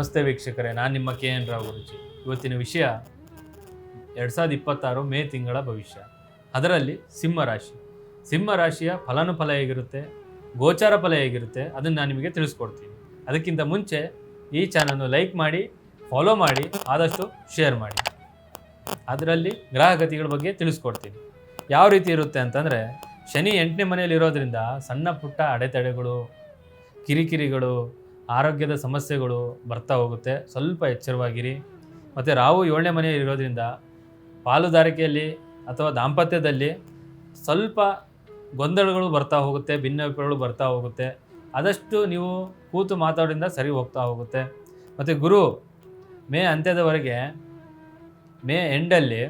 ನಮಸ್ತೆ ವೀಕ್ಷಕರೇ, ನಾನು ನಿಮ್ಮ KN ರಾವ್ ಗುರೂಜಿ. ಇವತ್ತಿನ ವಿಷಯ 2026 ಮೇ ತಿಂಗಳ ಭವಿಷ್ಯ. ಅದರಲ್ಲಿ ಸಿಂಹ ರಾಶಿಯ ಫಲಾನುಫಲ ಹೇಗಿರುತ್ತೆ, ಗೋಚಾರ ಫಲ ಹೇಗಿರುತ್ತೆ ಅದನ್ನು ನಾನು ನಿಮಗೆ ತಿಳಿಸ್ಕೊಡ್ತೀನಿ. ಅದಕ್ಕಿಂತ ಮುಂಚೆ ಈ ಚಾನಲ್ನ ಲೈಕ್ ಮಾಡಿ, ಫಾಲೋ ಮಾಡಿ, ಆದಷ್ಟು ಶೇರ್ ಮಾಡಿ. ಅದರಲ್ಲಿ ಗ್ರಹಗತಿಗಳ ಬಗ್ಗೆ ತಿಳಿಸ್ಕೊಡ್ತೀನಿ. ಯಾವ ರೀತಿ ಇರುತ್ತೆ ಅಂತಂದರೆ, ಶನಿ 8ನೇ ಮನೆಯಲ್ಲಿ ಇರೋದ್ರಿಂದ ಸಣ್ಣ ಪುಟ್ಟ ಅಡೆತಡೆಗಳು, ಕಿರಿಕಿರಿಗಳು, ಆರೋಗ್ಯದ ಸಮಸ್ಯೆಗಳು ಬರ್ತಾ ಹೋಗುತ್ತೆ. ಸ್ವಲ್ಪ ಎಚ್ಚರವಾಗಿರಿ. ಮತ್ತು ರಾಹು 7ನೇ ಮನೆಯಲ್ಲಿ ಇರೋದ್ರಿಂದ ಪಾಲುದಾರಿಕೆಯಲ್ಲಿ ಅಥವಾ ದಾಂಪತ್ಯದಲ್ಲಿ ಸ್ವಲ್ಪ ಗೊಂದಲಗಳು ಬರ್ತಾ ಹೋಗುತ್ತೆ, ಭಿನ್ನಾಭಿಪ್ರಾಯಗಳು ಬರ್ತಾ ಹೋಗುತ್ತೆ. ಆದಷ್ಟು ನೀವು ಕೂತು ಮಾತಾಡೋದ್ರಿಂದ ಸರಿ ಹೋಗ್ತಾ ಹೋಗುತ್ತೆ. ಮತ್ತು ಗುರು ಮೇ ಅಂತ್ಯದವರೆಗೆ, ಮೇ ಎಂಡಲ್ಲಿ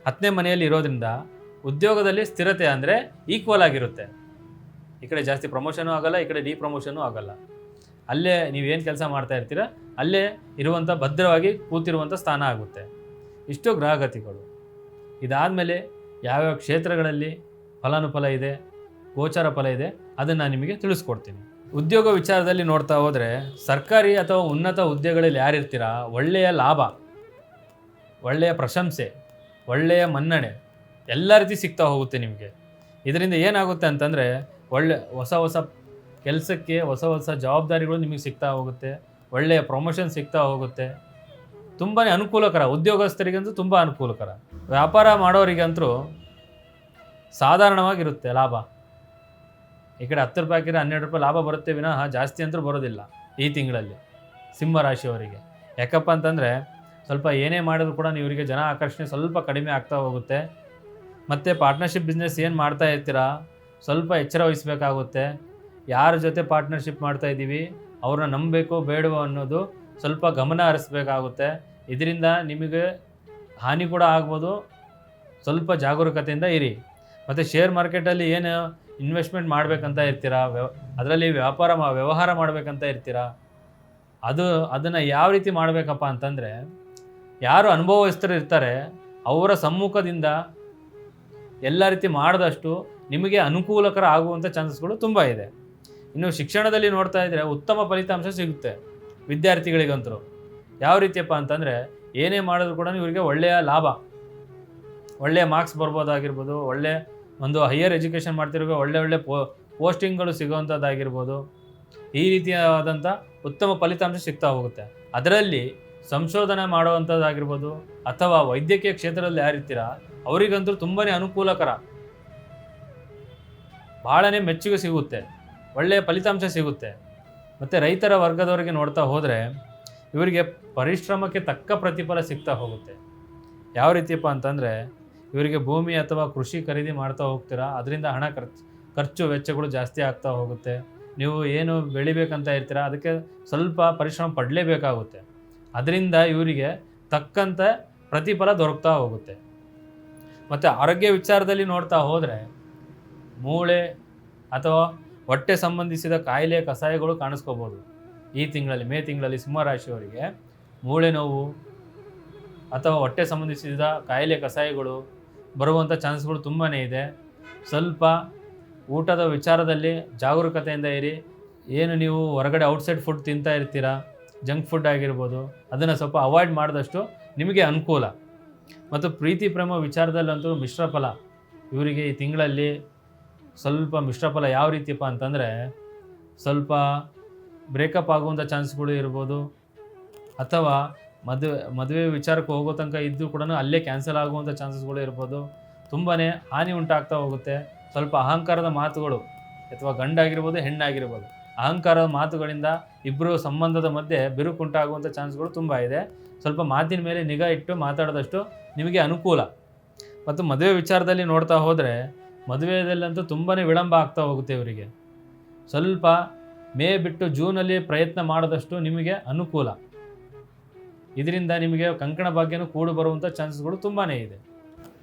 10ನೇ ಮನೆಯಲ್ಲಿ ಇರೋದ್ರಿಂದ ಉದ್ಯೋಗದಲ್ಲಿ ಸ್ಥಿರತೆ ಅಂದರೆ ಈಕ್ವಲ್ ಆಗಿರುತ್ತೆ. ಈ ಕಡೆ ಜಾಸ್ತಿ ಪ್ರಮೋಷನು ಆಗೋಲ್ಲ, ಈ ಕಡೆ ಡಿಪ್ರಮೋಷನು ಆಗೋಲ್ಲ. ಅಲ್ಲೇ ನೀವೇನು ಕೆಲಸ ಮಾಡ್ತಾ ಇರ್ತೀರ ಅಲ್ಲೇ ಇರುವಂಥ ಭದ್ರವಾಗಿ ಕೂತಿರುವಂಥ ಸ್ಥಾನ ಆಗುತ್ತೆ. ಇಷ್ಟು ಗ್ರಹಗತಿಗಳು. ಇದಾದಮೇಲೆ ಯಾವ್ಯಾವ ಕ್ಷೇತ್ರಗಳಲ್ಲಿ ಫಲಾನುಫಲ ಇದೆ, ಗೋಚಾರ ಫಲ ಇದೆ ಅದನ್ನು ನಾನು ನಿಮಗೆ ತಿಳಿಸ್ಕೊಡ್ತೀನಿ. ಉದ್ಯೋಗ ವಿಚಾರದಲ್ಲಿ ನೋಡ್ತಾ ಹೋದರೆ, ಸರ್ಕಾರಿ ಅಥವಾ ಉನ್ನತ ಹುದ್ದೆಗಳಲ್ಲಿ ಯಾರಿರ್ತೀರ, ಒಳ್ಳೆಯ ಲಾಭ, ಒಳ್ಳೆಯ ಪ್ರಶಂಸೆ, ಒಳ್ಳೆಯ ಮನ್ನಣೆ ಎಲ್ಲ ರೀತಿ ಸಿಗ್ತಾ ಹೋಗುತ್ತೆ ನಿಮಗೆ. ಇದರಿಂದ ಏನಾಗುತ್ತೆ ಅಂತಂದರೆ, ಹೊಸ ಕೆಲಸಕ್ಕೆ ಹೊಸ ಜವಾಬ್ದಾರಿಗಳು ನಿಮಗೆ ಸಿಗ್ತಾ ಹೋಗುತ್ತೆ. ಒಳ್ಳೆಯ ಪ್ರಮೋಷನ್ ಸಿಗ್ತಾ ಹೋಗುತ್ತೆ. ತುಂಬಾ ಅನುಕೂಲಕರ, ಉದ್ಯೋಗಸ್ಥರಿಗಂತೂ ತುಂಬ ಅನುಕೂಲಕರ. ವ್ಯಾಪಾರ ಮಾಡೋರಿಗಂತೂ ಸಾಧಾರಣವಾಗಿರುತ್ತೆ ಲಾಭ. ಈ ಕಡೆ 10 ರೂಪಾಯಿ ಹಾಕಿದ್ರೆ 12 ರೂಪಾಯಿ ಲಾಭ ಬರುತ್ತೆ ವಿನಃ ಜಾಸ್ತಿ ಅಂತೂ ಬರೋದಿಲ್ಲ ಈ ತಿಂಗಳಲ್ಲಿ ಸಿಂಹ ರಾಶಿಯವರಿಗೆ. ಯಾಕಪ್ಪ ಅಂತಂದರೆ, ಸ್ವಲ್ಪ ಏನೇ ಮಾಡಿದ್ರು ಕೂಡ ಇವರಿಗೆ ಜನ ಆಕರ್ಷಣೆ ಸ್ವಲ್ಪ ಕಡಿಮೆ ಆಗ್ತಾ ಹೋಗುತ್ತೆ. ಮತ್ತು ಪಾರ್ಟ್ನರ್ಶಿಪ್ ಬಿಸ್ನೆಸ್ ಏನು ಮಾಡ್ತಾ ಇರ್ತೀರಾ ಸ್ವಲ್ಪ ಎಚ್ಚರ ವಹಿಸಬೇಕಾಗುತ್ತೆ. ಯಾರ ಜೊತೆ ಪಾರ್ಟ್ನರ್ಶಿಪ್ ಮಾಡ್ತಾ ಇದ್ದೀವಿ, ಅವ್ರನ್ನ ನಂಬಬೇಕು ಬೇಡವೋ ಅನ್ನೋದು ಸ್ವಲ್ಪ ಗಮನ ಹರಿಸ್ಬೇಕಾಗುತ್ತೆ. ಇದರಿಂದ ನಿಮಗೆ ಹಾನಿ ಕೂಡ ಆಗ್ಬೋದು. ಸ್ವಲ್ಪ ಜಾಗರೂಕತೆಯಿಂದ ಇರಿ. ಮತ್ತು ಶೇರ್ ಮಾರ್ಕೆಟಲ್ಲಿ ಏನು ಇನ್ವೆಸ್ಟ್ಮೆಂಟ್ ಮಾಡಬೇಕಂತ ಇರ್ತೀರಾ, ಅದರಲ್ಲಿ ವ್ಯವಹಾರ ಮಾಡಬೇಕಂತ ಇರ್ತೀರಾ, ಅದನ್ನು ಯಾವ ರೀತಿ ಮಾಡಬೇಕಪ್ಪ ಅಂತಂದರೆ, ಯಾರು ಅನುಭವಸ್ಥರು ಇರ್ತಾರೆ ಅವರ ಸಮ್ಮುಖದಿಂದ ಎಲ್ಲ ರೀತಿ ಮಾಡಿದಷ್ಟು ನಿಮಗೆ ಅನುಕೂಲಕರ ಆಗುವಂಥ ಚಾನ್ಸಸ್ಗಳು ತುಂಬ ಇದೆ. ಇನ್ನು ಶಿಕ್ಷಣದಲ್ಲಿ ನೋಡ್ತಾ ಇದ್ದರೆ ಉತ್ತಮ ಫಲಿತಾಂಶ ಸಿಗುತ್ತೆ ವಿದ್ಯಾರ್ಥಿಗಳಿಗಂತೂ. ಯಾವ ರೀತಿಯಪ್ಪ ಅಂತಂದರೆ, ಏನೇ ಮಾಡಿದ್ರು ಕೂಡ ಇವರಿಗೆ ಒಳ್ಳೆಯ ಲಾಭ, ಒಳ್ಳೆಯ ಮಾರ್ಕ್ಸ್ ಬರ್ಬೋದಾಗಿರ್ಬೋದು, ಒಳ್ಳೆಯ ಒಂದು ಹೈಯರ್ ಎಜುಕೇಷನ್ ಮಾಡ್ತಿರೋ ಒಳ್ಳೆ ಪೋಸ್ಟಿಂಗ್ಗಳು ಸಿಗೋವಂಥದ್ದಾಗಿರ್ಬೋದು. ಈ ರೀತಿಯಾದಂಥ ಉತ್ತಮ ಫಲಿತಾಂಶ ಸಿಗ್ತಾ ಹೋಗುತ್ತೆ. ಅದರಲ್ಲಿ ಸಂಶೋಧನೆ ಮಾಡುವಂಥದ್ದಾಗಿರ್ಬೋದು ಅಥವಾ ವೈದ್ಯಕೀಯ ಕ್ಷೇತ್ರದಲ್ಲಿ ಯಾರಿರ್ತೀರ ಅವರಿಗಂತೂ ತುಂಬಾ ಅನುಕೂಲಕರ, ಭಾಳನೇ ಮೆಚ್ಚುಗೆ ಸಿಗುತ್ತೆ, ಒಳ್ಳೆಯ ಫಲಿತಾಂಶ ಸಿಗುತ್ತೆ. ಮತ್ತು ರೈತರ ವರ್ಗದವರಿಗೆ ನೋಡ್ತಾ ಹೋದರೆ ಇವರಿಗೆ ಪರಿಶ್ರಮಕ್ಕೆ ತಕ್ಕ ಪ್ರತಿಫಲ ಸಿಗ್ತಾ ಹೋಗುತ್ತೆ. ಯಾವ ರೀತಿಯಪ್ಪ ಅಂತಂದರೆ, ಇವರಿಗೆ ಭೂಮಿ ಅಥವಾ ಕೃಷಿ ಖರೀದಿ ಮಾಡ್ತಾ ಹೋಗ್ತೀರಾ, ಅದರಿಂದ ಹಣ ಖರ್ಚು ವೆಚ್ಚಗಳು ಜಾಸ್ತಿ ಆಗ್ತಾ ಹೋಗುತ್ತೆ. ನೀವು ಏನು ಬೆಳಿಬೇಕಂತ ಇರ್ತೀರ ಅದಕ್ಕೆ ಸ್ವಲ್ಪ ಪರಿಶ್ರಮ ಪಡಲೇಬೇಕಾಗುತ್ತೆ. ಅದರಿಂದ ಇವರಿಗೆ ತಕ್ಕಂಥ ಪ್ರತಿಫಲ ದೊರಕ್ತಾ ಹೋಗುತ್ತೆ. ಮತ್ತು ಆರೋಗ್ಯ ವಿಚಾರದಲ್ಲಿ ನೋಡ್ತಾ ಹೋದರೆ, ಮೂಳೆ ಅಥವಾ ಹೊಟ್ಟೆ ಸಂಬಂಧಿಸಿದ ಕಾಯಿಲೆ ಕಷಾಯಗಳು ಕಾಣಿಸ್ಕೋಬೋದು ಈ ತಿಂಗಳಲ್ಲಿ. ಮೇ ತಿಂಗಳಲ್ಲಿ ಸಿಂಹರಾಶಿಯವರಿಗೆ ಮೂಳೆ ನೋವು ಅಥವಾ ಹೊಟ್ಟೆ ಸಂಬಂಧಿಸಿದ ಕಾಯಿಲೆ ಕಷಾಯಗಳು ಬರುವಂಥ ಚಾನ್ಸ್ಗಳು ತುಂಬಾ ಇದೆ. ಸ್ವಲ್ಪ ಊಟದ ವಿಚಾರದಲ್ಲಿ ಜಾಗರೂಕತೆಯಿಂದ ಇರಿ. ಏನು ನೀವು ಹೊರಗಡೆ ಔಟ್ಸೈಡ್ ಫುಡ್ ತಿಂತಾ ಇರ್ತೀರಾ, ಜಂಕ್ ಫುಡ್ ಆಗಿರ್ಬೋದು, ಅದನ್ನು ಸ್ವಲ್ಪ ಅವಾಯ್ಡ್ ಮಾಡಿದಷ್ಟು ನಿಮಗೆ ಅನುಕೂಲ. ಮತ್ತು ಪ್ರೀತಿ ಪ್ರೇಮ ವಿಚಾರದಲ್ಲಂತೂ ಮಿಶ್ರ ಫಲ. ಇವರಿಗೆ ಈ ತಿಂಗಳಲ್ಲಿ ಸ್ವಲ್ಪ ಮಿಶ್ರ ಫಲ. ಯಾವ ರೀತಿಯಪ್ಪ ಅಂತಂದರೆ, ಸ್ವಲ್ಪ ಬ್ರೇಕಪ್ ಆಗುವಂಥ ಚಾನ್ಸ್ಗಳು ಇರ್ಬೋದು, ಅಥವಾ ಮದುವೆ ವಿಚಾರಕ್ಕೆ ಹೋಗೋ ತನಕ ಇದ್ದು ಕೂಡ ಅಲ್ಲೇ ಕ್ಯಾನ್ಸಲ್ ಆಗುವಂಥ ಚಾನ್ಸಸ್ಗಳು ಇರ್ಬೋದು. ತುಂಬಾ ಹಾನಿ ಉಂಟಾಗ್ತಾ ಹೋಗುತ್ತೆ. ಸ್ವಲ್ಪ ಅಹಂಕಾರದ ಮಾತುಗಳು, ಅಥವಾ ಗಂಡಾಗಿರ್ಬೋದು ಹೆಣ್ಣಾಗಿರ್ಬೋದು, ಅಹಂಕಾರದ ಮಾತುಗಳಿಂದ ಇಬ್ಬರು ಸಂಬಂಧದ ಮಧ್ಯೆ ಬಿರುಕುಂಟಾಗುವಂಥ ಚಾನ್ಸ್ಗಳು ತುಂಬ ಇದೆ. ಸ್ವಲ್ಪ ಮಾತಿನ ಮೇಲೆ ನಿಗಾ ಇಟ್ಟು ಮಾತಾಡಿದಷ್ಟು ನಿಮಗೆ ಅನುಕೂಲ. ಮತ್ತು ಮದುವೆ ವಿಚಾರದಲ್ಲಿ ನೋಡ್ತಾ ಹೋದರೆ, ಮದುವೆಯಲ್ಲಂತೂ ತುಂಬಾ ವಿಳಂಬ ಆಗ್ತಾ ಹೋಗುತ್ತೆ ಇವರಿಗೆ. ಸ್ವಲ್ಪ ಮೇ ಬಿಟ್ಟು ಜೂನಲ್ಲಿ ಪ್ರಯತ್ನ ಮಾಡಿದಷ್ಟು ನಿಮಗೆ ಅನುಕೂಲ. ಇದರಿಂದ ನಿಮಗೆ ಕಂಕಣ ಭಾಗ್ಯನೂ ಕೂಡು ಬರುವಂಥ ಚಾನ್ಸಸ್ಗಳು ತುಂಬಾ ಇದೆ.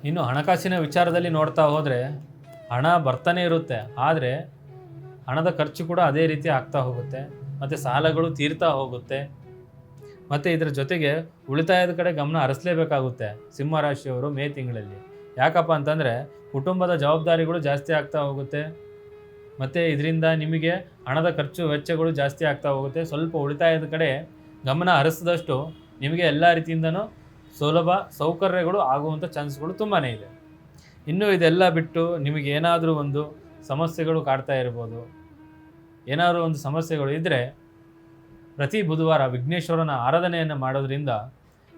ಇನ್ನು ಹಣಕಾಸಿನ ವಿಚಾರದಲ್ಲಿ ನೋಡ್ತಾ ಹೋದರೆ, ಹಣ ಬರ್ತಾನೆ ಇರುತ್ತೆ, ಆದರೆ ಹಣದ ಖರ್ಚು ಕೂಡ ಅದೇ ರೀತಿ ಆಗ್ತಾ ಹೋಗುತ್ತೆ. ಮತ್ತು ಸಾಲಗಳು ತೀರ್ತಾ ಹೋಗುತ್ತೆ. ಮತ್ತು ಇದರ ಜೊತೆಗೆ ಉಳಿತಾಯದ ಕಡೆ ಗಮನ ಹರಿಸಲೇಬೇಕಾಗುತ್ತೆ ಸಿಂಹರಾಶಿಯವರು ಮೇ ತಿಂಗಳಲ್ಲಿ. ಯಾಕಪ್ಪ ಅಂತಂದರೆ, ಕುಟುಂಬದ ಜವಾಬ್ದಾರಿಗಳು ಜಾಸ್ತಿ ಆಗ್ತಾ ಹೋಗುತ್ತೆ. ಮತ್ತು ಇದರಿಂದ ನಿಮಗೆ ಹಣದ ಖರ್ಚು ವೆಚ್ಚಗಳು ಜಾಸ್ತಿ ಆಗ್ತಾ ಹೋಗುತ್ತೆ. ಸ್ವಲ್ಪ ಉಳಿತಾಯದ ಕಡೆ ಗಮನ ಹರಿಸಿದಷ್ಟು ನಿಮಗೆ ಎಲ್ಲ ರೀತಿಯಿಂದನೂ ಸುಲಭ ಸೌಕರ್ಯಗಳು ಆಗುವಂಥ ಚಾನ್ಸ್ಗಳು ತುಂಬಾ ಇದೆ. ಇನ್ನು ಇದೆಲ್ಲ ಬಿಟ್ಟು ನಿಮಗೆ ಏನಾದರೂ ಒಂದು ಸಮಸ್ಯೆಗಳು ಕಾಡ್ತಾ ಇರ್ಬೋದು. ಏನಾದರೂ ಒಂದು ಸಮಸ್ಯೆಗಳು ಇದ್ದರೆ ಪ್ರತಿ ಬುಧವಾರ ವಿಘ್ನೇಶ್ವರನ ಆರಾಧನೆಯನ್ನು ಮಾಡೋದ್ರಿಂದ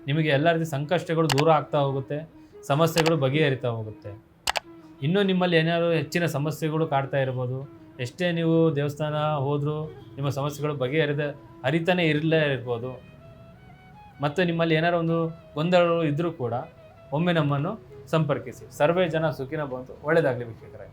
ನಿಮಗೆ ಎಲ್ಲ ರೀತಿ ಸಂಕಷ್ಟಗಳು ದೂರ ಆಗ್ತಾ ಹೋಗುತ್ತೆ, ಸಮಸ್ಯೆಗಳು ಬಗೆಹರಿತಾ ಹೋಗುತ್ತೆ. ಇನ್ನೂ ನಿಮ್ಮಲ್ಲಿ ಏನಾದರೂ ಹೆಚ್ಚಿನ ಸಮಸ್ಯೆಗಳು ಕಾಡ್ತಾ ಇರ್ಬೋದು. ಎಷ್ಟೇ ನೀವು ದೇವಸ್ಥಾನ ಹೋದರೂ ನಿಮ್ಮ ಸಮಸ್ಯೆಗಳು ಹರಿತಾನೆ ಇರಲೇ ಇರ್ಬೋದು. ಮತ್ತು ನಿಮ್ಮಲ್ಲಿ ಏನಾರು ಒಂದು ಗೊಂದಲಗಳು ಇದ್ದರೂ ಕೂಡ ಒಮ್ಮೆ ನಮ್ಮನ್ನು ಸಂಪರ್ಕಿಸಿ. ಸರ್ವೇ ಜನ ಸುಖಿನ ಬಂತು. ಒಳ್ಳೆಯದಾಗಲಿ ವೀಕ್ಷಕರೇ.